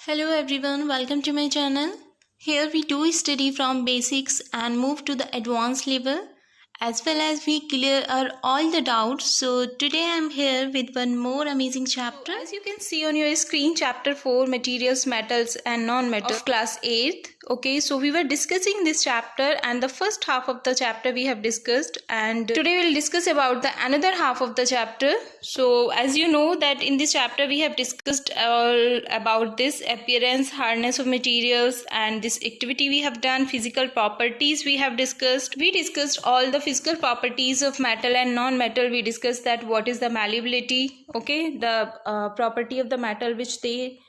Hello everyone, welcome to my channel. Here we do study from basics and move to the advanced level as well as we clear all the doubts. So today I am here with one more amazing chapter. So as you can see on your screen, chapter 4, materials, metals and non-metals of class 8th. Okay, so we were discussing this chapter and the first half of the chapter we have discussed, and today we'll discuss about the another half of the chapter. So as you know that in this chapter we have discussed all about this appearance, hardness of materials, and this activity we have done, physical properties we have discussed. We discussed all the physical properties of metal and non-metal. We discussed that what is the malleability, okay, the property of the metal which they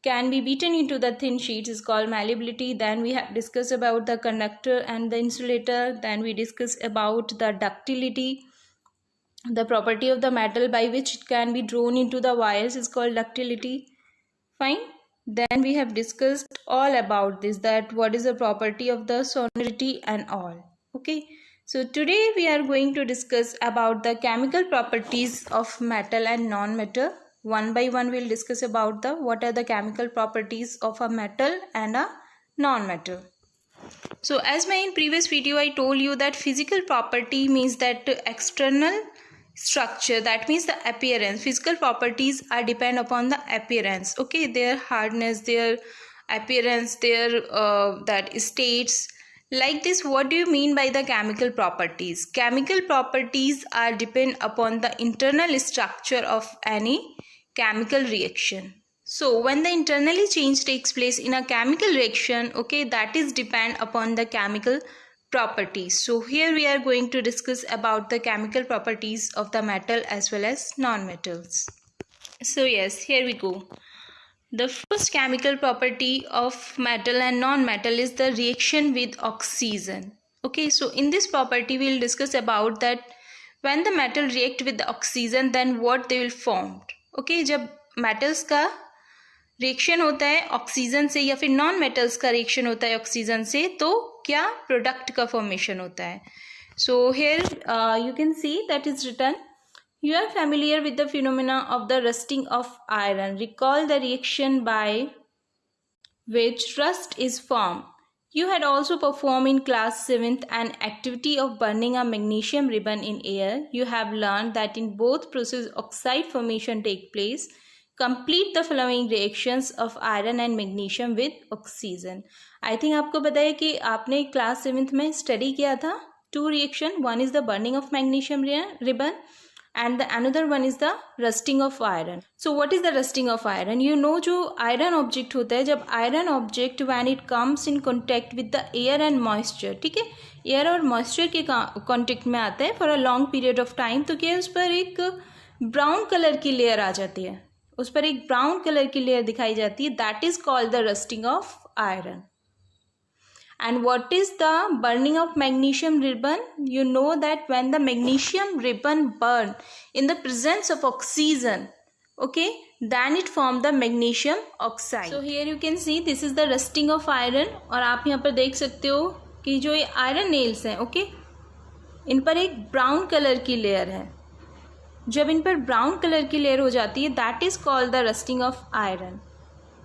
can be beaten into the thin sheets is called malleability. Then we have discussed about the conductor and the insulator. Then we discussed about the ductility. The property of the metal by which it can be drawn into the wires is called ductility. Fine. Then we have discussed all about this, that what is the property of the sonority and all. Okay. So today we are going to discuss about the chemical properties of metal and non-metal. One by one we'll discuss about what are the chemical properties of a metal and a non-metal. So as in previous video I told you that physical property means that external structure, that means the appearance. Physical properties are depend upon the appearance, okay, their hardness, their appearance, their that states like this. What do you mean by the chemical properties? Chemical properties are depend upon the internal structure of any chemical reaction. So when the internally change takes place in a chemical reaction, okay, that is depend upon the chemical properties. So here we are going to discuss about the chemical properties of the metal as well as non-metals. So yes, here we go. The first chemical property of metal and non-metal is the reaction with oxygen. Okay, so in this property we will discuss about that when the metal react with the oxygen, then what they will form. Okay, जब metals का reaction होता है oxygen से या फिर non metals का reaction होता है ऑक्सीजन से, तो क्या प्रोडक्ट का फॉर्मेशन होता है. So here you can see that is written, you are familiar with the phenomena of the rusting of iron. Recall the reaction by which rust is formed. You had also performed in class 7th an activity of burning a magnesium ribbon in air. You have learned that in both processes oxide formation take place. Complete the following reactions of iron and magnesium with oxygen. I think आपको पता है कि आपने class 7th में study किया था two reaction. One is the burning of magnesium ribbon and the another one is the rusting of iron. So what is the rusting of iron? You know जो iron object होता है, जब iron object when it comes in contact with the air and moisture, ठीक है, air और moisture के contact में आता है for a long period of time, तो क्या उस पर एक brown color की layer आ जाती है, उस पर एक brown color की layer दिखाई जाती है. That is called the rusting of iron. And what is the burning of magnesium ribbon? You know that when the magnesium ribbon burn in the presence of oxygen, okay, then it form the magnesium oxide. So here you can see this is the rusting of iron. और आप यहाँ पर देख सकते हो कि जो ये iron nails हैं, okay, इन पर एक brown color की layer है. जब इन पर brown color की layer हो जाती है, that is called the rusting of iron.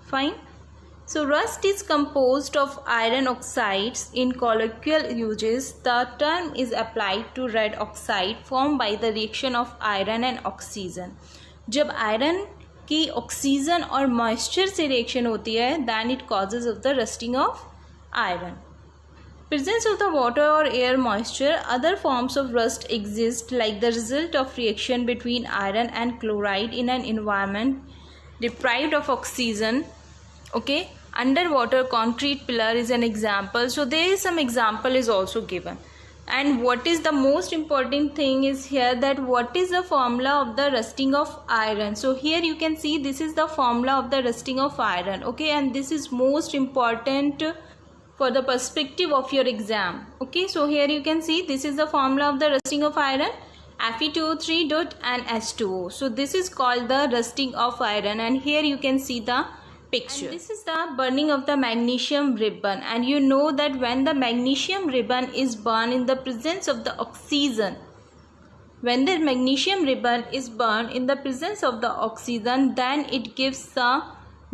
Fine. So rust is composed of iron oxides. In colloquial uses, the term is applied to red oxide formed by the reaction of iron and oxygen. जब iron की oxygen और moisture से reaction होती है, then it causes of the rusting of iron. Presence of the water or air moisture. Other forms of rust exist, like the result of reaction between iron and chloride in an environment deprived of oxygen. Okay, underwater concrete pillar is an example. So there is some example is also given. And what is the most important thing is here, that what is the formula of the rusting of iron. So here you can see this is the formula of the rusting of iron. Okay, and this is most important for the perspective of your exam. Okay, so here you can see this is the formula of the rusting of iron, Fe2O3 dot and H2O. So this is called the rusting of iron, and here you can see the picture. And this is the burning of the magnesium ribbon, and you know that when the magnesium ribbon is burned in the presence of the oxygen, when the magnesium ribbon is burned in the presence of the oxygen, then it gives the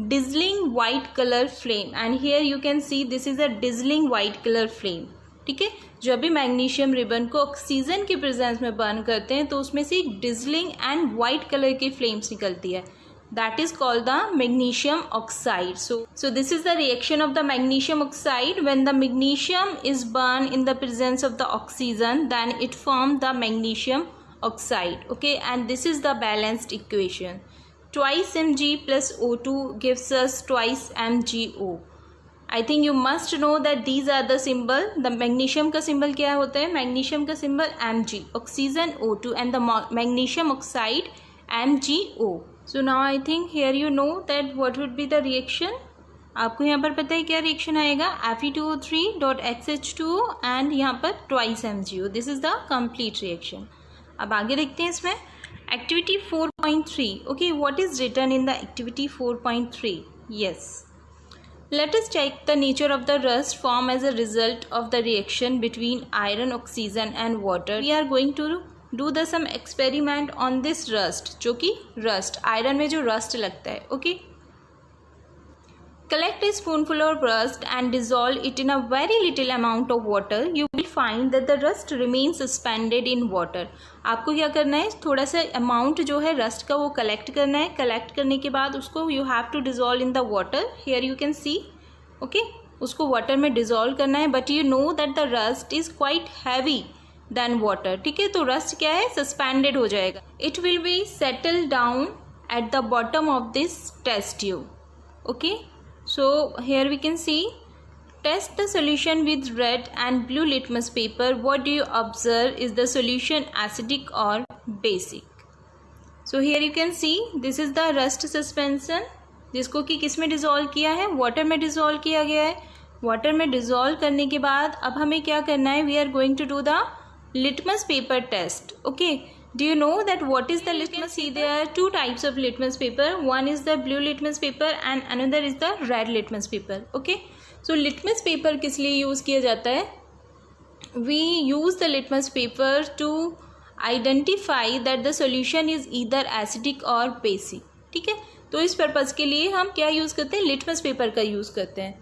dazzling white colour flame, and here you can see this is a dazzling white colour flame. ठीक है, जब भी magnesium ribbon को oxygen के presence में burn करते हैं तो उसमें से एक डिजलिंग एंड वाइट कलर की फ्लेम्स निकलती है, that is called the magnesium oxide. So this is the reaction of the magnesium oxide. When the magnesium is burn in the presence of the oxygen then it form the magnesium oxide. Okay, and this is the balanced equation. Twice Mg plus O2 gives us twice MgO. I think you must know that these are the symbol. The magnesium का symbol क्या होता है? magnesium का symbol Mg, oxygen O2, and the magnesium oxide MgO. So now I think here you know that what would be the reaction. आपको यहाँ पर पता है क्या रिएक्शन आएगा? Fe2O3.XH2O and यहाँ पर twice MgO. This is the complete reaction. अब आगे देखते हैं इसमें activity 4.3. Okay, what is written in the activity 4.3? Yes, let us check the nature of the rust form as a result of the reaction between iron, oxygen and water. We are going to do the some experiment on this rust, जो कि rust iron में जो rust लगता है. Okay, collect a spoonful of rust and dissolve it in a very little amount of water. You will find that the rust remains suspended in water. आपको क्या करना है, थोड़ा सा अमाउंट जो है रस्ट का वो कलेक्ट करना है. कलेक्ट करने के बाद उसको you have to dissolve in the water. Here you can see. Okay, उसको वाटर में डिजोल्व करना है, but you know that the rust is quite heavy than water. ठीक है, तो रस्ट क्या है, सस्पेंडेड हो जाएगा. It will be settle down at the bottom of this test tube. Okay, so here we can see, test the solution with red and blue litmus paper. What do you observe? Is the solution acidic or basic? So here you can see this is the rust suspension, जिसको कि किस में dissolve किया है, water में dissolve किया गया है. वाटर में डिजोल्व करने के बाद अब हमें क्या करना है, we are going to do the litmus paper test. Okay, do you know that what is the litmus? See, there are two types of litmus paper. One is the blue litmus paper and another is the red litmus paper. Okay, so litmus paper किस लिए use किया जाता है? We use the litmus paper to identify that the solution is either acidic or basic. ठीक है, तो इस purpose के लिए हम क्या यूज़ करते हैं, litmus paper का यूज़ करते हैं.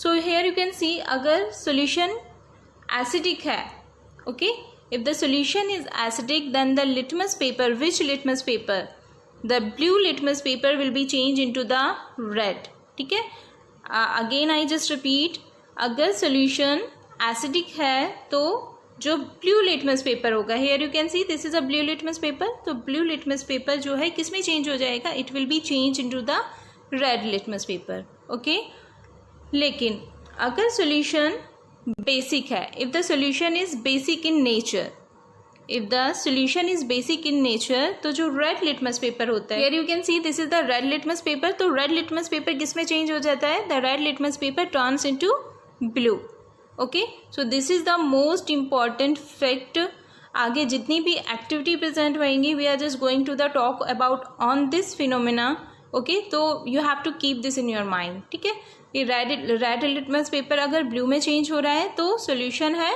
So here you can see, अगर solution acidic है, okay, if the solution is acidic then the litmus paper, which litmus paper, the blue litmus paper will be changed into the red. ठीक है, again I just repeat, अगर solution acidic है तो जो blue litmus paper होगा, here you can see this is a blue litmus paper, तो blue litmus paper जो है किस में change हो जाएगा, it will be changed into the red litmus paper. okay, लेकिन अगर solution बेसिक है, if the solution is basic in nature, if the solution is basic in nature, तो जो रेड लिटमस पेपर होता है, here you can see this is the red litmus paper. तो red litmus paper किस में change हो जाता है, the red litmus paper turns into blue. Okay, so this is the most important fact. आगे जितनी भी activity present होएंगी, we are just going to the talk about on this phenomena. Okay, तो you have to keep this in your mind. ठीक है, ये red litmus paper अगर blue में change हो रहा है तो सॉल्यूशन है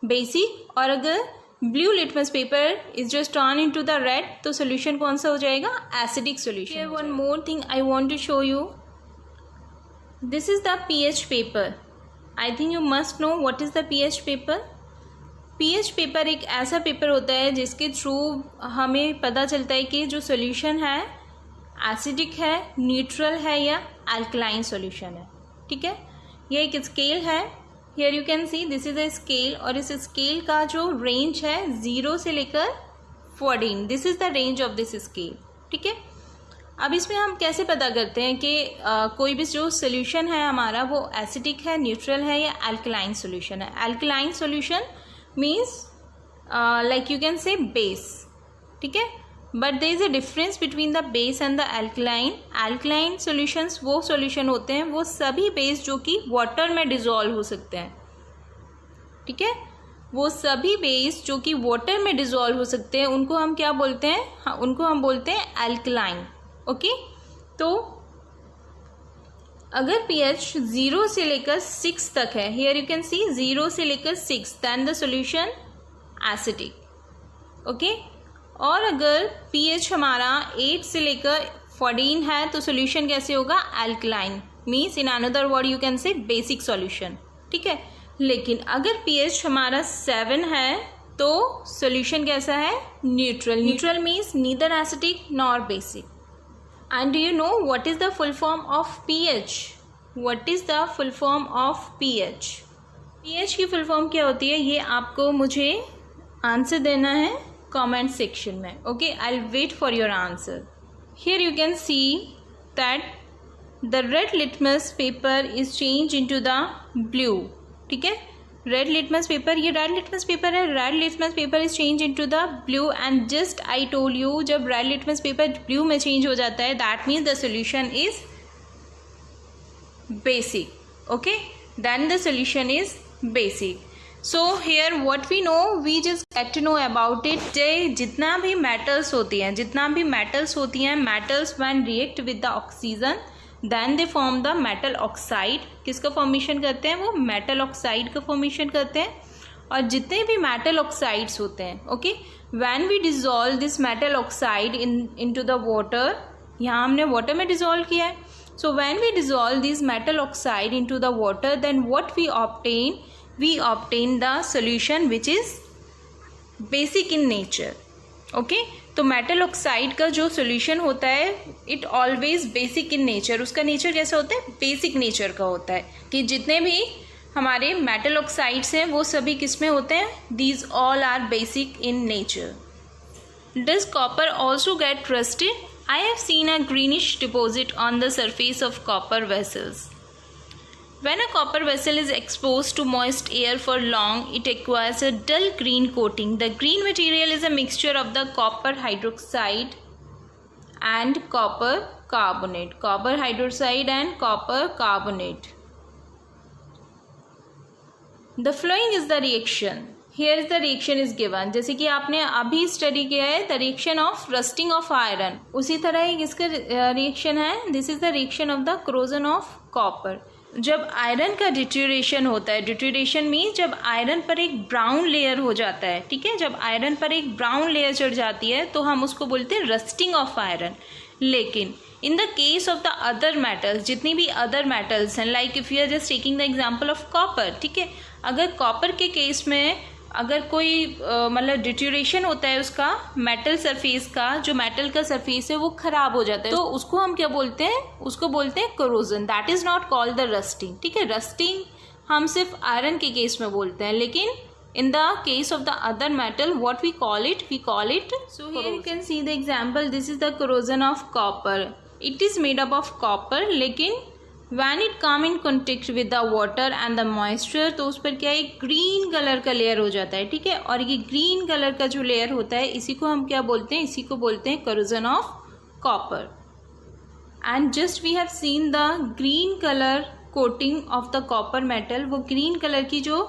बेसिक, और अगर blue litmus paper is just turn into the red तो सॉल्यूशन कौन सा हो जाएगा, acidic solution. One more thing I want to show you, this is the pH paper. I think you must know what is the pH paper. PH paper एक ऐसा paper होता है जिसके थ्रू हमें पता चलता है कि जो सॉल्यूशन है एसिडिक है, न्यूट्रल है या अल्कलाइन सॉल्यूशन है. ठीक है, यह एक स्केल है. Here you can see this is a scale, और इस स्केल का जो रेंज है 0 से लेकर 14, this is the range of this scale. ठीक है, अब इसमें हम कैसे पता करते हैं कि कोई भी जो सोल्यूशन है हमारा वो एसिडिक है, न्यूट्रल है या अल्कलाइन सॉल्यूशन है. Alkaline solution means like you can say base. ठीक है, but there is a difference between the base and the alkaline. Alkaline solutions वो सॉल्यूशन होते हैं, वो सभी बेस जो कि वाटर में डिजोल्व हो सकते हैं. ठीक है, वो सभी बेस जो कि वाटर में डिजोल्व हो सकते हैं उनको हम क्या बोलते हैं, हाँ, उनको हम बोलते हैं अल्कलाइन. ओके, तो अगर pH 0 से लेकर 6 तक है, हियर यू कैन सी 0 से लेकर 6, then the solution acidic. Okay, और अगर pH हमारा 8 से लेकर 14 है तो सोल्यूशन कैसे होगा, alkaline, means in another word you can से बेसिक सॉल्यूशन, ठीक है। लेकिन अगर pH हमारा 7 है तो सोल्यूशन कैसा है, neutral. Neutral means neither acidic nor basic. And do you know what is the full form of pH? What is the full form of pH? pH की फुल फॉर्म क्या होती है, ये आपको मुझे आंसर देना है कमेंट सेक्शन में, okay. I will wait for your answer. Here you can see that the red litmus paper is change into the blue, ठीक है। रेड लिटमस पेपर, ये रेड लिटमस पेपर है, red litmus paper is change into the blue and just I told you जब red litmus paper blue में change हो जाता है that means the solution is basic, okay, then the solution is basic. So here what we know, we just get to know about it. जितना भी metals होती हैं, metals when react with the oxygen then they form the metal oxide. किसका formation करते हैं, वो metal oxide का formation करते हैं। और जितने भी मेटल ऑक्साइड्स होते हैं, okay, when we dissolve this metal oxide into the water, यहाँ हमने वाटर में डिजोल्व किया है। So when we dissolve this metal oxide into the water then what we obtain the solution which is basic in nature, okay. तो metal oxide का जो solution होता है it always basic in nature, उसका nature कैसा होता है, basic nature का होता है। कि जितने भी हमारे मेटल ऑक्साइड्स हैं वो सभी किस में होते हैं, these all are basic in nature. Does copper also get rusted? I have seen a greenish deposit on the surface of copper vessels. When a copper vessel is exposed to moist air for long, it acquires a dull green coating. The green material is a mixture of the copper hydroxide and copper carbonate. Copper hydroxide and copper carbonate. The following is the reaction. Here is the reaction is given. जैसे कि आपने अभी study किया है the reaction of rusting of iron, उसी तरह ही इसका reaction है, this is the reaction of the corrosion of copper. जब आयरन का डिट्यूरेशन होता है, डिट्यूरेशन मीन्स जब आयरन पर एक ब्राउन लेयर हो जाता है, ठीक है, जब आयरन पर एक ब्राउन लेयर चढ़ जाती है तो हम उसको बोलते हैं रस्टिंग ऑफ आयरन। लेकिन in the case of the other metals, जितनी भी अदर मेटल्स हैं, like if you are just taking the example of copper, ठीक है, अगर कॉपर के केस में अगर कोई मतलब डिट्यूरेशन होता है उसका मेटल सरफेस का, जो मेटल का सरफेस है वो खराब हो जाता है, तो उसको हम क्या बोलते हैं, उसको बोलते हैं corrosion. That is not called the rusting, ठीक है। रस्टिंग हम सिर्फ आयरन के केस में बोलते हैं, लेकिन in the case of the other metal what we call it so here you can see the example, this is the corrosion of copper. It is made up of copper, लेकिन When it come in contact with the water and the moisture, तो उस पर क्या है, green colour का layer हो जाता है, ठीक है। और ये ग्रीन कलर का जो लेयर होता है इसी को हम क्या बोलते हैं, इसी को बोलते हैं corrosion of copper. And just we have seen the green colour coating of the copper metal. वो ग्रीन कलर की जो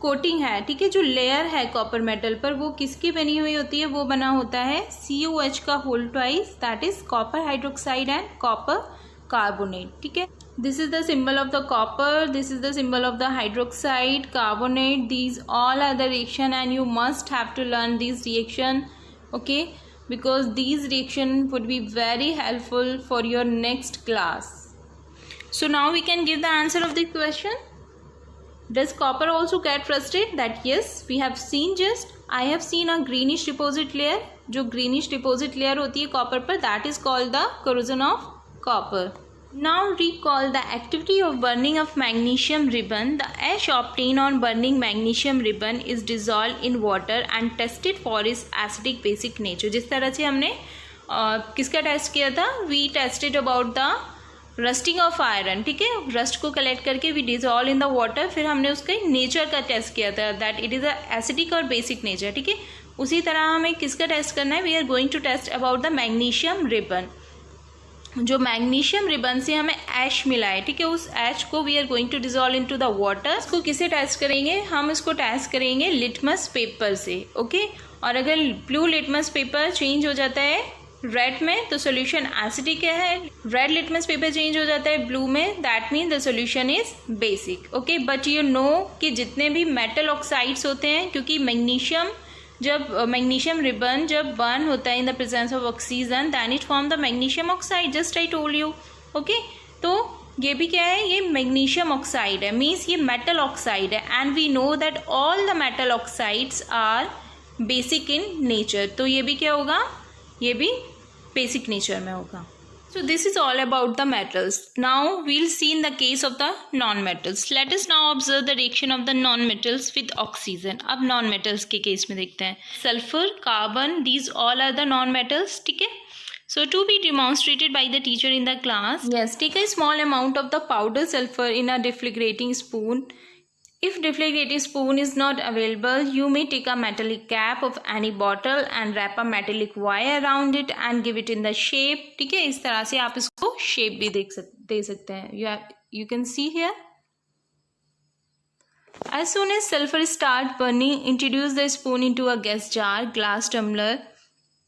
कोटिंग है, ठीक है, जो लेयर है कॉपर मेटल पर, वो किसकी बनी हुई होती है, वो बना होता है COH का whole twice, that is copper hydroxide and copper carbonate, ठीक है। This is the symbol of the copper, this is the symbol of the hydroxide, carbonate, these all are the reaction and you must have to learn these reaction, okay, because these reaction would be very helpful for your next class. So now we can give the answer of the question. Does copper also get rusted? That yes, we have seen just, I have seen a greenish deposit layer, जो greenish deposit layer होती है copper पर, that is called the corrosion of copper. Now recall the activity of burning of magnesium ribbon. The ash obtained on burning magnesium ribbon is dissolved in water and tested for its acidic basic nature. जिस तरह से हमने किसका test किया था, we tested about the rusting of iron, ठीक है, rust को कलेक्ट करके we dissolve in the water, फिर हमने उसके नेचर का टेस्ट किया था that it is a acidic और बेसिक नेचर, ठीक है। उसी तरह हमें किसका टेस्ट करना है, we are going to test about the magnesium ribbon. जो मैग्नीशियम रिबन से हमें ऐश मिला है, ठीक है, उस ऐश को we are going to dissolve into the water. इसको किसे टेस्ट करेंगे, हम इसको टेस्ट करेंगे लिटमस पेपर से, ओके। और अगर ब्लू लिटमस पेपर चेंज हो जाता है रेड में तो सोल्यूशन एसिडिक है, रेड लिटमस पेपर चेंज हो जाता है ब्लू में, that mean the solution is basic, okay. But you no कि जितने भी मेटल ऑक्साइड्स होते हैं, क्योंकि मैग्नीशियम जब मैग्नीशियम रिबन जब बर्न होता है in the presence of oxygen then it form the magnesium oxide, just I told you. Okay, तो ये भी क्या है, ये मैग्नीशियम ऑक्साइड है, मीन्स ये मेटल ऑक्साइड है। And we know that all the metal oxides are basic in nature, तो ये भी क्या होगा, ये भी बेसिक नेचर में होगा। So this is all about the metals. Now we'll see in the case of the non-metals. Let us now observe the reaction of the non-metals with oxygen. अब non-metals के केस में देखते हैं, sulfur, carbon, these all are the non-metals. ठीक है, so to be demonstrated by the teacher in the class, yes, take a small amount of the powder sulfur in a deflagrating spoon. If deflagrating spoon is not available, you may take a metallic cap of any bottle and wrap a metallic wire around it and give it in the shape. ठीक है, इस तरह से आप इसको shape भी दे सकते हैं। You can see here. As soon as sulfur start burning, introduce the spoon into a gas jar, glass tumbler.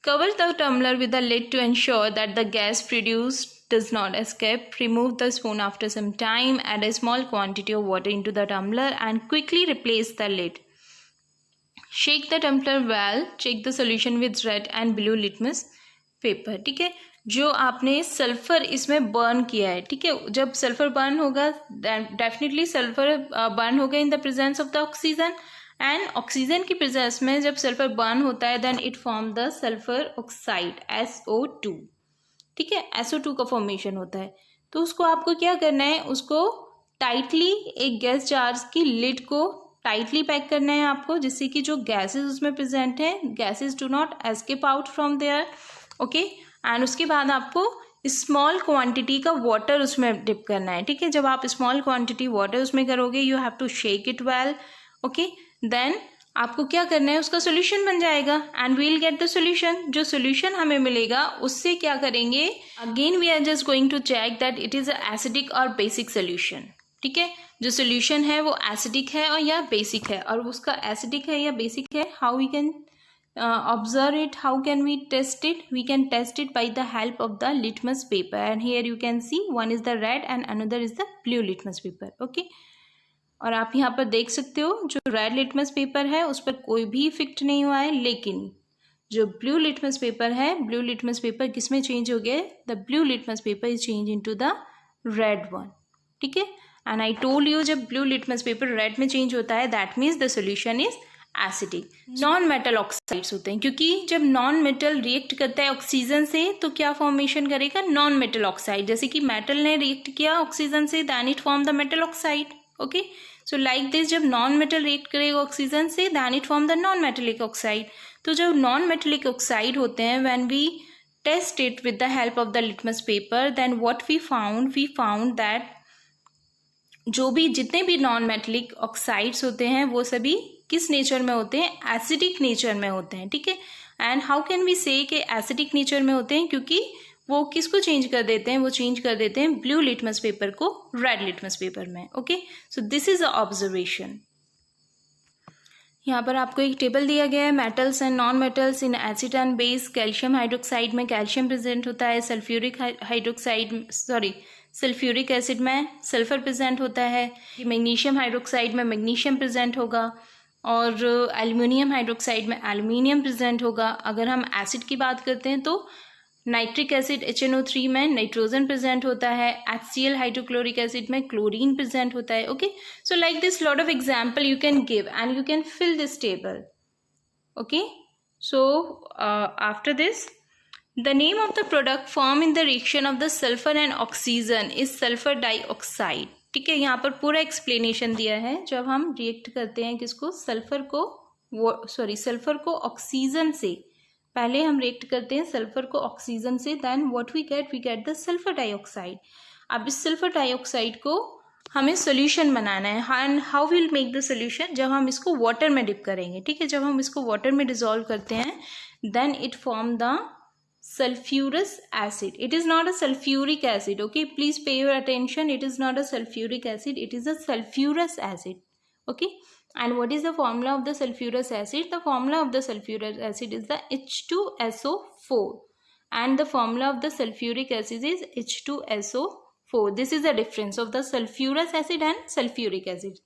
Cover the tumbler with a lid to ensure that the gas produced does not escape. Remove the spoon after some time. Add a small quantity of water into the tumbler and quickly replace the lid. Shake the tumbler well. Check the solution with red and blue litmus paper. ठीक है, जो आपने sulphur इसमें burn किया है, ठीक है, जब सल्फर बर्न होगा डेफिनेटली सल्फर बर्न होगा in the presence of the oxygen, and oxygen की प्रेजेंस में जब सल्फर बर्न होता है then it form the sulphur oxide SO2। ठीक है, SO2 का फॉर्मेशन होता है। तो उसको आपको क्या करना है, उसको टाइटली एक गैस जार की लिड को टाइटली पैक करना है आपको, जिससे कि जो गैसेस उसमें प्रेजेंट हैं, gases do not escape out from there. Okay, and उसके बाद आपको स्मॉल क्वांटिटी का वाटर उसमें डिप करना है। ठीक है, जब आप स्मॉल क्वांटिटी वाटर उसमें करोगे, you have to shake it well. Okay, then आपको क्या करना है, उसका सोल्यूशन बन जाएगा and we will get the solution. जो सोल्यूशन हमें मिलेगा उससे क्या करेंगे, again we are just going to check that it is acidic और बेसिक सोल्यूशन। ठीक है, जो सोल्यूशन है वो एसिडिक है और या बेसिक है, और उसका एसिडिक है या बेसिक है, how we can observe it, how can we test it? We can test it by the help of the litmus paper, and here you can see one is the red and another is the blue litmus paper. Okay, और आप यहाँ पर देख सकते हो जो red litmus paper है उस पर कोई भी इफेक्ट नहीं हुआ है, लेकिन जो ब्लू लिटमस पेपर है, ब्लू लिटमस पेपर किस में चेंज हो गया, the blue litmus paper is change into the red one. ठीक है, एंड आई टोल्ड यू जब ब्लू लिटमस पेपर रेड में चेंज होता है that means the solution is acidic. Non metal oxides होते हैं, क्योंकि जब नॉन मेटल रिएक्ट करता है ऑक्सीजन से तो क्या फॉर्मेशन करेगा, नॉन मेटल ऑक्साइड। जैसे कि मेटल ने रिएक्ट किया ऑक्सीजन से then it form the metal oxide. Okay, so like this, जब नॉन मेटल रिएक्ट करेगा ऑक्सीजन से then it form the non metallic oxide. तो जो नॉन मेटेलिक ऑक्साइड होते हैं when we test it with the help of the litmus paper, then what we found that जो भी जितने भी नॉन मेटेलिक ऑक्साइड्स होते हैं वो सभी किस नेचर में होते हैं, एसिडिक नेचर में होते हैं। ठीक है, एंड हाउ कैन वी से कि एसिडिक नेचर में होते हैं, क्योंकि वो किसको चेंज कर देते हैं, वो चेंज कर देते हैं ब्लू लिटमस पेपर को रेड लिटमस पेपर में। Okay, so this is a observation. यहाँ पर आपको एक टेबल दिया गया है, metals and non metals in acid and base. Calcium hydroxide में कैल्शियम प्रेजेंट होता है, सल्फ्यूरिक एसिड में सल्फर प्रेजेंट होता है, मैग्नीशियम हाइड्रोक्साइड में मैग्नीशियम प्रेजेंट होगा, और एल्युमिनियम हाइड्रोक्साइड में एल्युमिनियम प्रेजेंट होगा। अगर हम एसिड की बात करते हैं तो नाइट्रिक एसिड HNO3 में नाइट्रोजन प्रेजेंट होता है, HCl हाइड्रोक्लोरिक एसिड में क्लोरीन प्रेजेंट होता है। Okay, so like this lot of example you can give and you can fill this table. Okay, so after this the name of the product formed in the reaction of the sulfur and oxygen is sulfur dioxide। ठीक है, यहाँ पर पूरा explanation दिया है। जब हम react करते हैं किसको, सल्फर को ऑक्सीजन से, पहले हम रिएक्ट करते हैं सल्फर को ऑक्सीजन से, then what we get the sulphur dioxide. अब इस सल्फर डाइऑक्साइड को हमें सोल्यूशन बनाना है, and how will make the solution, जब हम इसको वाटर में डिप करेंगे। ठीक है, जब हम इसको वाटर में डिजोल्व करते हैं then it form the sulfurous acid. It is not a sulfuric acid. Okay, please pay your attention. It is not a sulfuric acid, it is a sulfurous acid. Okay, and what is the formula of the sulfurous acid? The formula of the sulfurous acid is the H2SO4, and the formula of the sulfuric acid is H2SO4. This is the difference of the sulfurous acid and sulfuric acid.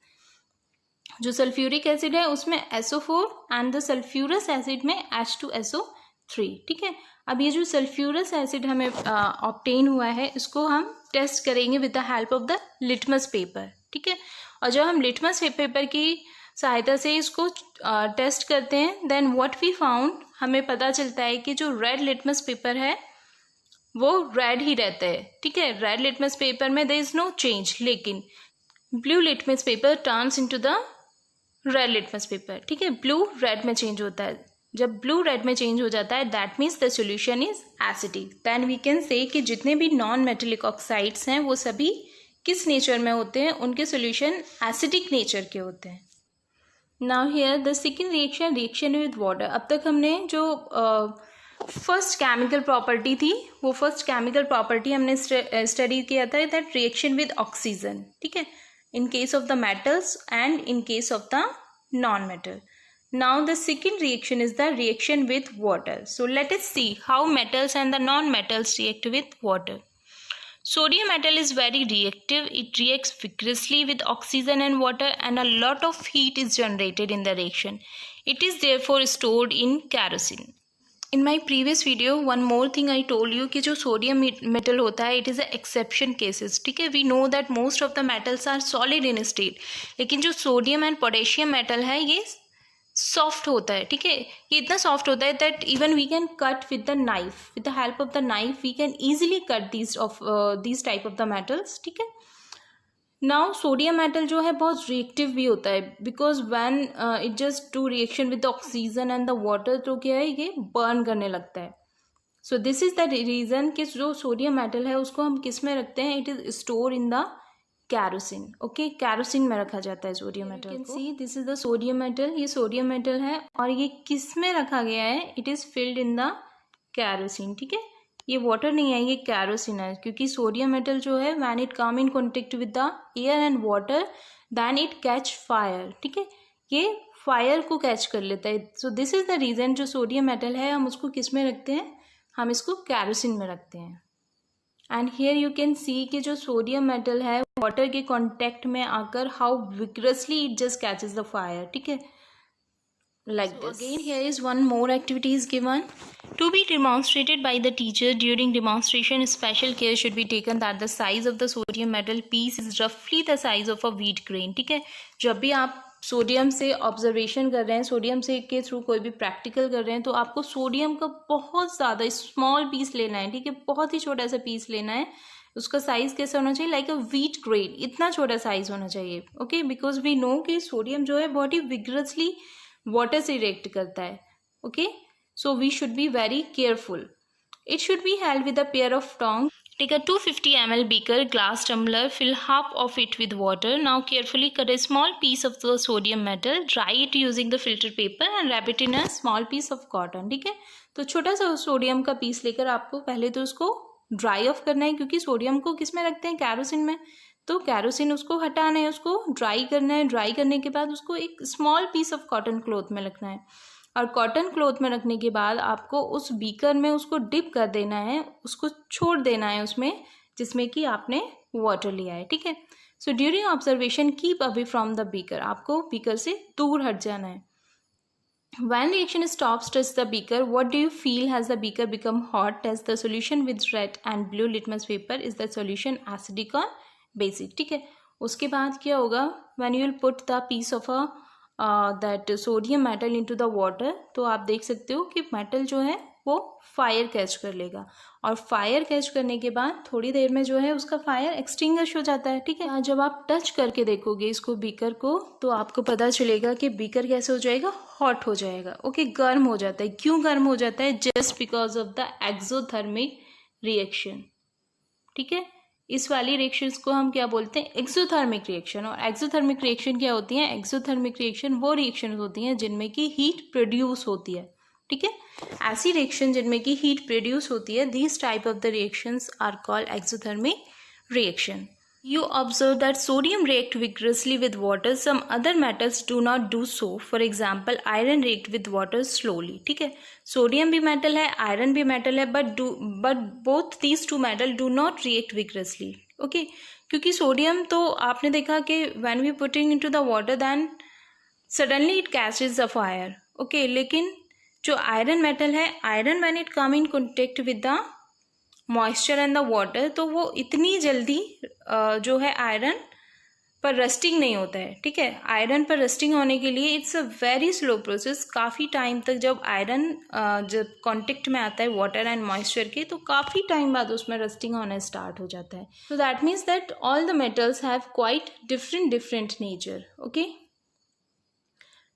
जो sulphuric acid है उसमें SO4 and the sulphurous acid में H2SO3, ठीक है। अब ये जो sulphurous acid हमें ऑब्टेन हुआ है इसको हम टेस्ट करेंगे with the help of the litmus paper, ठीक है। और जब हम लिटमस पेपर की सहायता से इसको टेस्ट करते हैं देन व्हाट वी फाउंड, हमें पता चलता है कि जो रेड लिटमस पेपर है वो रेड ही रहता है, ठीक है। रेड लिटमस पेपर में देयर इज नो चेंज, लेकिन blue litmus paper turns into the red litmus paper, ठीक है। ब्लू रेड में चेंज होता है, जब ब्लू रेड में चेंज हो जाता है that means the solution is acidic. Then we can say कि जितने भी नॉन मेटेलिक ऑक्साइड्स हैं वो सभी किस नेचर में होते हैं, उनके सॉल्यूशन एसिडिक नेचर के होते हैं। Now here the second reaction with water. अब तक हमने जो फर्स्ट केमिकल प्रॉपर्टी थी वो फर्स्ट केमिकल प्रॉपर्टी हमने स्टडी किया था, दैट रिएक्शन विद ऑक्सीजन, ठीक है, in case of the metals and in case of the non-metal. Now the second reaction is the reaction with water. So let us see how metals and the non-metals react with water. Sodium metal is very reactive. It reacts vigorously with oxygen and water and a lot of heat is generated in the reaction. It is therefore stored in kerosene. In my previous video one more thing I told you कि जो sodium metal होता है it is a exception cases, ठीक है। we know that most of the metals are solid in state, लेकिन जो sodium and potassium metal है ये सॉफ्ट होता है, ठीक है। ये इतना सॉफ्ट होता है that even we can cut with the knife, with the help of the knife we can easily cut these type of the metals, ठीक है। नाउ सोडियम मेटल जो है बहुत रिएक्टिव भी होता है because when it just do reaction with the oxygen and the water, तो क्या है ये बर्न करने लगता है। So this is the reason कि जो सोडियम मेटल है उसको हम किस में रखते हैं, it is store in the kerosene, okay, kerosene में रखा जाता है sodium metal. You can see this is the sodium metal, ये सोडियम मेटल है और ये किस में रखा गया है, it is filled in the kerosene, ठीक है। ये वाटर नहीं है, ये कैरोसिन है, क्योंकि सोडियम मेटल जो है when it come in contact with the air and water then it catch fire, ठीक है, ये फायर को कैच कर लेता है। So this is the reason जो सोडियम मेटल है हम उसको किस में रखते हैं, हम इसको कैरोसिन में रखते हैं। एंड हियर यू कैन सी कि जो सोडियम मेटल है वाटर के कॉन्टेक्ट में आकर how vigorously it just catches the fire, ठीक है, like so this. Again here is one more activity is given to be demonstrated by the teacher. During demonstration special care should be taken that the size of the sodium metal piece is roughly the size of a wheat grain, ठीक है। जब भी आप sodium से observation कर रहे हैं, sodium से के थ्रू कोई भी प्रैक्टिकल कर रहे हैं, तो आपको सोडियम का बहुत ज़्यादा स्मॉल पीस लेना है, ठीक है, बहुत ही छोटा सा पीस लेना है। उसका साइज कैसा होना चाहिए, लाइक अ व्हीट ग्रेन, इतना छोटा साइज होना चाहिए, ओके, बिकॉज वी नो कि सोडियम जो है बहुत ही विग्रसली वाटर से रिएक्ट करता है, okay. So we should be very careful. It should be held with a pair of tong. Take a 250 ml beaker, glass tumbler, fill half of it with water. Now carefully cut a small piece of the sodium metal, dry it using the filter paper and wrap it in a small piece of cotton, ठीक है। तो छोटा सा sodium का piece लेकर आपको पहले तो उसको ड्राई ऑफ करना है, क्योंकि सोडियम को किस में रखते हैं, कैरोसिन में, तो कैरोसिन उसको हटाना है, उसको ड्राई करना है। ड्राई करने के बाद उसको एक small piece of cotton cloth में रखना है, और कॉटन क्लॉथ में रखने के बाद आपको उस बीकर में उसको डिप कर देना है, उसको छोड़ देना है उसमें जिसमें कि आपने वाटर लिया है, ठीक है। So during observation keep away from the beaker, आपको बीकर से दूर हट जाना है। When reaction stops touch the beaker, what do you feel? Has the beaker become hot? Test the solution with red and blue litmus paper. Is the solution acidic or basic? ठीक है। उसके बाद क्या होगा, when you will put the piece of a that sodium metal into the water, तो आप देख सकते हो कि मेटल जो है वो फायर कैच कर लेगा, और फायर कैच करने के बाद थोड़ी देर में जो है उसका फायर एक्सटिंग्विश हो जाता है, ठीक है। जब आप टच करके देखोगे इसको बीकर को, तो आपको पता चलेगा कि बीकर कैसे हो जाएगा, हॉट हो जाएगा, ओके, गर्म हो जाता है। क्यों गर्म हो जाता है, just because of the exothermic reaction, ठीक है। इस वाली रिएक्शंस को हम क्या बोलते हैं, एक्सोथर्मिक रिएक्शन। और एक्सोथर्मिक रिएक्शन क्या होती है, एक्सोथर्मिक रिएक्शन वो रिएक्शन होती हैं जिनमें कि हीट प्रोड्यूस होती है, ठीक है। ऐसी रिएक्शन जिनमें कि हीट प्रोड्यूस होती है, these type of the reactions are called exothermic reaction. You observe that sodium react vigorously with water. Some other metals do not do so. For example, iron react with water slowly. ठीक है, sodium भी metal है, iron भी metal है, but both these two metal do not react vigorously. Okay, क्योंकि sodium तो आपने देखा कि when we putting into the water then suddenly it catches the fire. Okay, लेकिन जो आयरन मेटल है, iron when it come in contact with the moisture and the water, तो वो इतनी जल्दी जो है आयरन पर रस्टिंग नहीं होता है। ठीक है, आयरन पर रस्टिंग होने के लिए it's a very slow process. काफ़ी टाइम तक जब आयरन जब कांटेक्ट में आता है वाटर एंड मॉइस्चर के, तो काफ़ी टाइम बाद उसमें रस्टिंग होना स्टार्ट हो जाता है। So that means that all the metals have quite different nature. Okay,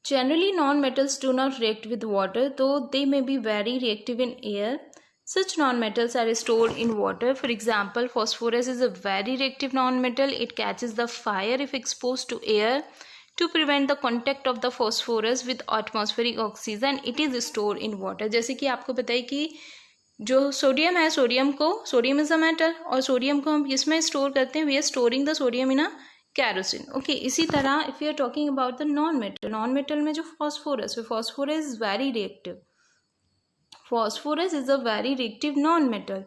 generally non-metals do not react with water, though they may be very reactive in air. Such non-metals are stored in water. For example, phosphorus is a very reactive non-metal. It catches the fire if exposed to air. To prevent the contact of the phosphorus with atmospheric oxygen, it is stored in water. जैसे कि आपको पता है कि जो sodium है, sodium is a metal, और sodium को हम किसमें स्टोर करते हैं? We are storing the sodium in a kerosene. Okay, इसी तरह if you are talking about the non metal में जो phosphorus is very reactive. phosphorus is a very reactive non-metal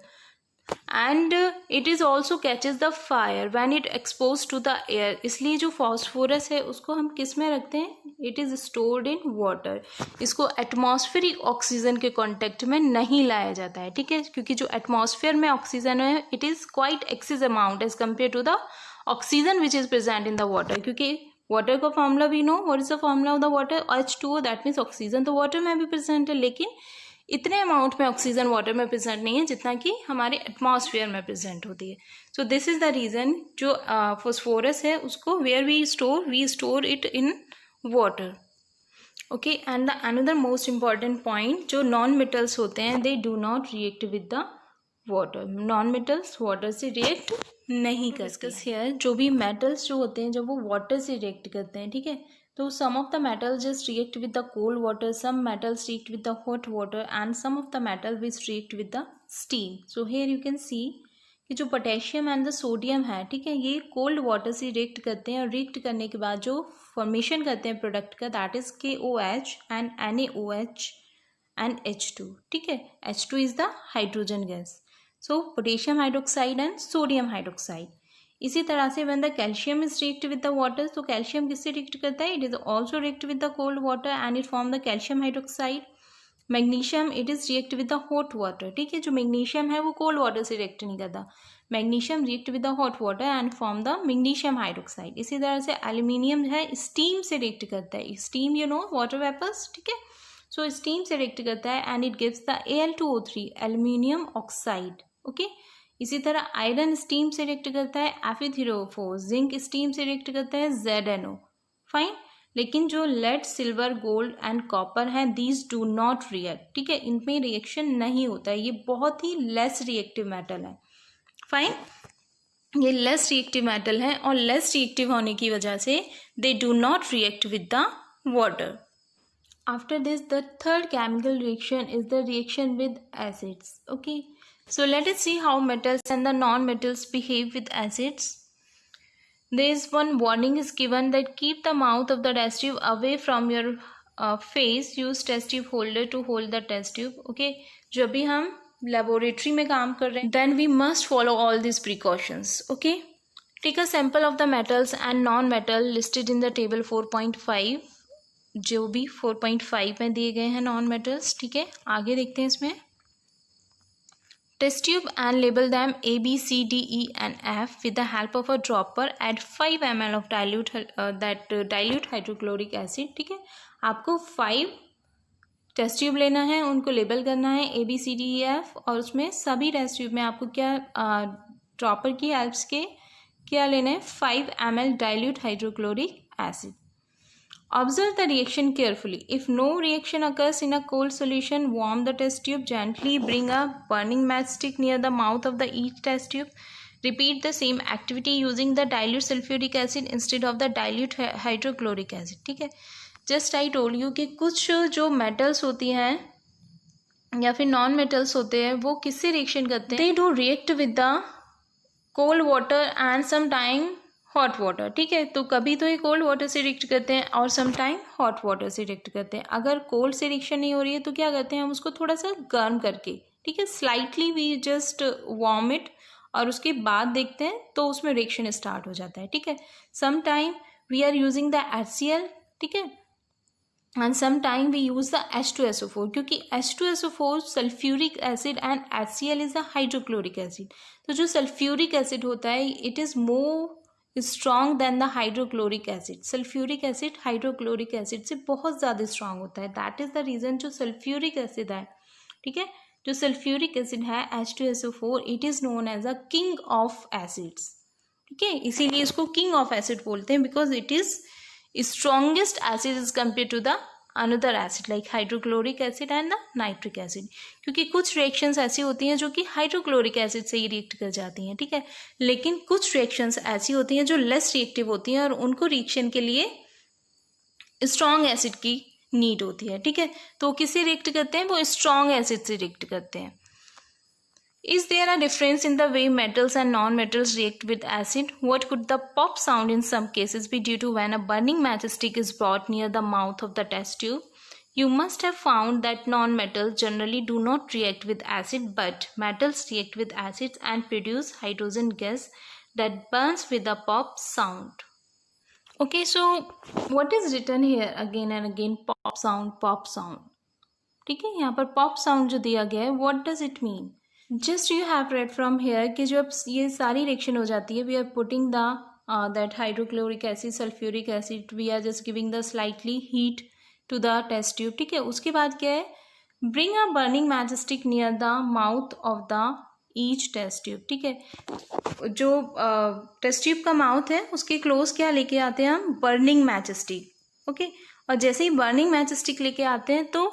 and it is also catches the fire when it exposed to the air। इसलिए जो phosphorus है उसको हम किस में रखते हैं? It is stored in water। इसको एटमॉस्फेरिक ऑक्सीजन के कांटेक्ट में नहीं लाया जाता है। ठीक है, क्योंकि जो एटमॉस्फेयर में ऑक्सीजन है it is quite excess amount as compare to the oxygen which is present in the water. क्योंकि वाटर का formula we know, what is the formula of the water? H2O। That means oxygen तो water में भी present है, लेकिन इतने amount में oxygen water में प्रेजेंट नहीं है जितना कि हमारे एटमॉस्फेयर में प्रेजेंट होती है। So this is the reason जो फॉस्फोरस है उसको where we store it in water. Okay, and the another most important point, जो नॉन मेटल्स होते हैं they do not react with the water. Non metals water से react नहीं करते हैं। जो भी मेटल्स जो होते हैं जब वो वाटर से रिएक्ट करते हैं, ठीक है, तो some of the metals just react with the cold water, some metals react with the hot water and some of the metal which react with the steam। So here you can see कि जो potassium and the sodium है, ठीक है, ये cold water से react करते हैं और रिएक्ट करने के बाद जो फॉर्मेशन करते हैं प्रोडक्ट का, that is KOH and NaOH and H2। ठीक है, H2 is the hydrogen gas. So potassium hydroxide and sodium hydroxide. इसी तरह से when the calcium is react with the water, तो कैल्शियम किससे रिएक्ट करता है? It is also react with the cold water and it form the calcium hydroxide. Magnesium it is react with the hot water. ठीक है, जो magnesium है वो cold water से रिएक्ट नहीं करता, magnesium react with the hot water and form the magnesium hydroxide. इसी तरह से एल्यूमिनियम है, स्टीम से रिएक्ट करता है। Steam you know water vapours, ठीक है, सो स्टीम से रिएक्ट करता है and it gives the Al2O3 aluminium oxide. Okay, इसी तरह आयरन स्टीम से रिएक्ट करता है Fe3O4, जिंक स्टीम से रिएक्ट करता है ZnO। फाइन, लेकिन जो lead, silver, gold and copper है दीज डू नॉट रिएक्ट। ठीक है, इनमें रिएक्शन नहीं होता है, ये बहुत ही लेस रिएक्टिव मेटल है। फाइन, ये लेस रिएक्टिव मेटल है और लेस रिएक्टिव होने की वजह से they do not react with the water. After this the third chemical reaction is the reaction with acids. Okay, so let us see how metals and the non-metals behave with acids. There is one warning is given that keep the mouth of the test tube away from your face. Use test tube holder to hold the test tube. Okay, जब भी हम laboratory में काम कर रहे हैं then we must follow all these precautions. Okay, take a sample of the metals and non-metal listed in the table 4.5, जो भी 4.5 में दिए गए हैं non-metals। ठीक है, आगे देखते हैं इसमें। Test tube and label them A, B, C, D, E and F with the help of a dropper. Add 5 ml of dilute hydrochloric acid। ठीक है, आपको 5 टेस्ट ट्यूब लेना है, उनको लेबल करना है A, B, C, D, E, F, और उसमें सभी टेस्ट ट्यूब में आपको क्या ड्रॉपर की हेल्प के क्या लेना है? 5 ml dilute hydrochloric acid। Observe the reaction carefully. If no reaction occurs in a cold solution, warm the test tube gently. Bring a burning matchstick near the mouth of each test tube. Repeat the same activity using the dilute sulfuric acid instead of the dilute hydrochloric acid। ठीक है, just I told you कि कुछ जो metals होती हैं या फिर non metals होते हैं वो किससे रिएक्शन करते हैं? They do react with the cold water and some time hot water. ठीक है, तो कभी तो ये कोल्ड वाटर से रिएक्ट करते हैं और सम टाइम हॉट वाटर से रिएक्ट करते हैं। अगर कोल्ड से रिएक्शन नहीं हो रही है तो क्या करते हैं हम उसको थोड़ा सा गर्म करके, ठीक है, slightly we just warm it, और उसके बाद देखते हैं तो उसमें रिएक्शन स्टार्ट हो जाता है। ठीक है, some time we are using the HCl, ठीक है, and sometime we use the H2SO4 क्योंकि H2SO4 sulphuric acid and HCl is the hydrochloric acid. तो जो सल्फ्यूरिक एसिड होता है it is more strong than the hydrochloric acid. Sulphuric acid hydrochloric acid से बहुत ज़्यादा स्ट्रांग होता है, दैट इज़ द रीज़न जो सल्फ्यूरिक एसिड है, ठीक है, जो सल्फ्यूरिक एसिड है H2SO4 it is known as a king of acids, ठीक है, इसीलिए इसको किंग ऑफ एसिड बोलते हैं because it is strongest acid is compared to the another acid like hydrochloric acid and the nitric acid। क्योंकि कुछ reactions ऐसी होती हैं जो कि हाइड्रोक्लोरिक एसिड से ही रिएक्ट कर जाती हैं, ठीक है, लेकिन कुछ रिएक्शंस ऐसी होती हैं जो लेस रिएक्टिव होती हैं और उनको रिएक्शन के लिए स्ट्रॉन्ग एसिड की नीड होती है, ठीक है। तो किससे रिएक्ट करते हैं, वो स्ट्रॉन्ग एसिड से रिएक्ट करते हैं। Is there a difference in the way metals and non-metals react with acid? What could the pop sound in some cases be due to when a burning matchstick is brought near the mouth of the test tube? You must have found that non-metals generally do not react with acid, but metals react with acids and produce hydrogen gas that burns with a pop sound. Okay, so what is written here again and again? Pop sound, pop sound. ठीक है, यहाँ पर pop sound जो दिया गया है, what does it mean? Just you have read from here कि जब ये सारी रिएक्शन हो जाती है we are putting the that hydrochloric acid sulphuric acid we are just giving the slightly heat to the test tube, ठीक है। उसके बाद क्या है, bring a burning matchstick near the mouth of the each test tube, ठीक है। जो test tube का माउथ है उसके क्लोज क्या लेके आते हैं हम, बर्निंग मैचस्टिक, ओके। और जैसे ही बर्निंग मैचस्टिक लेके आते हैं तो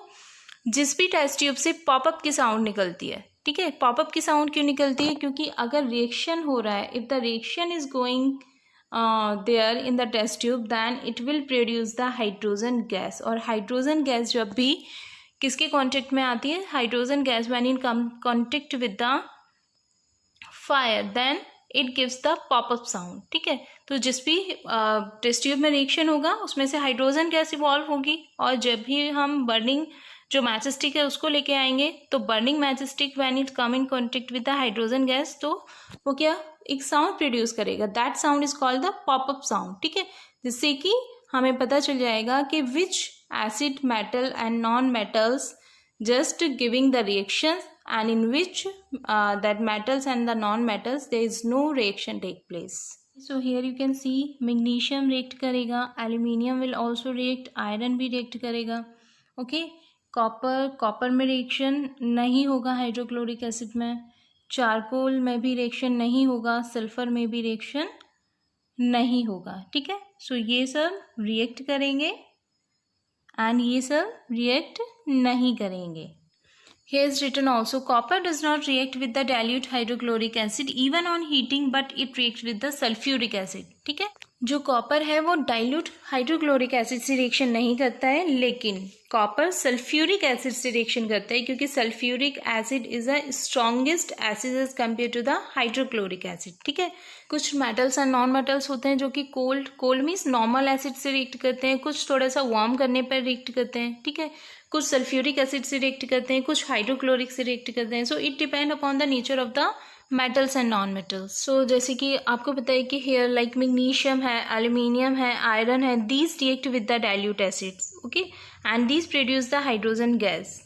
जिस भी टेस्ट ट्यूब से पॉपअप की साउंड निकलती है, ठीक है। पॉपअप की साउंड क्यों निकलती है, क्योंकि अगर रिएक्शन हो रहा है, if the reaction is going there in the test tube then it will produce the hydrogen gas. और हाइड्रोजन गैस जब भी किसके कांटेक्ट में आती है, hydrogen gas when in contact with the fire then it gives the popup sound, ठीक है। तो जिस भी टेस्ट ट्यूब में रिएक्शन होगा उसमें से हाइड्रोजन गैस इवॉल्व होगी और जब भी हम बर्निंग जो मैचस्टिक है उसको लेके आएंगे तो burning matchstick when it come in contact with the hydrogen gas तो वो क्या एक साउंड प्रोड्यूस करेगा, that sound is called the popup sound, ठीक है। जिससे कि हमें पता चल जाएगा कि विच acid metal and non metals just giving the reactions and in which that metals and the non-metals there is no reaction take place. So here you can see magnesium react करेगा, aluminium will also react, iron भी react करेगा, okay. Copper में reaction नहीं होगा hydrochloric acid में, charcoal में भी reaction नहीं होगा, सल्फर में भी रिएक्शन नहीं होगा, ठीक है। सो ये सब रिएक्ट करेंगे एंड ये सब रिएक्ट नहीं करेंगे। Here is written also copper does not react with the dilute hydrochloric acid even on heating but it reacts with the sulfuric acid, ठीक है। जो कॉपर है वो डाइल्यूट हाइड्रोक्लोरिक एसिड से रिएक्शन नहीं करता है लेकिन कॉपर सल्फ्यूरिक एसिड से रिएक्शन करता है क्योंकि sulphuric acid is a strongest acid as compare to the hydrochloric acid, ठीक है। कुछ मेटल्स एंड नॉन मेटल्स होते हैं जो कि कोल्ड मीन्स नॉर्मल एसिड से रिएक्ट करते हैं, कुछ थोड़ा सा वार्म करने पर रिएक्ट करते हैं, ठीक है। कुछ सल्फ्यूरिक एसिड से रिएक्ट करते हैं, कुछ हाइड्रोक्लोरिक से रिएक्ट करते हैं। So it depend upon the nature of the metals and non metals. So जैसे कि आपको पता है कि हेयर लाइक मैग्नीशियम है, एल्यूमिनियम है, आयरन है, these react with the dilute acids, okay, and these produce the hydrogen gas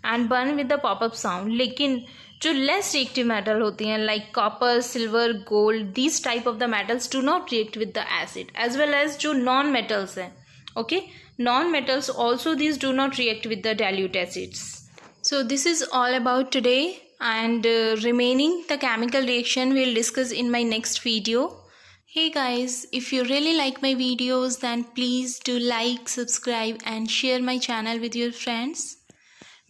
and burn with the popup sound. लेकिन जो लेस रिएक्टिव मेटल होती हैं like copper, silver, gold, these type of the metals do not react with the acid as well as जो non metals हैं, okay. Non-metals also these do not react with the dilute acids. So this is all about today and remaining the chemical reaction we'll discuss in my next video. Hey guys, if you really like my videos then please do like, subscribe and share my channel with your friends.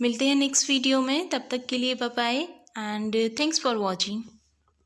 मिलते हैं next video में, तब तक के लिए bye bye and thanks for watching.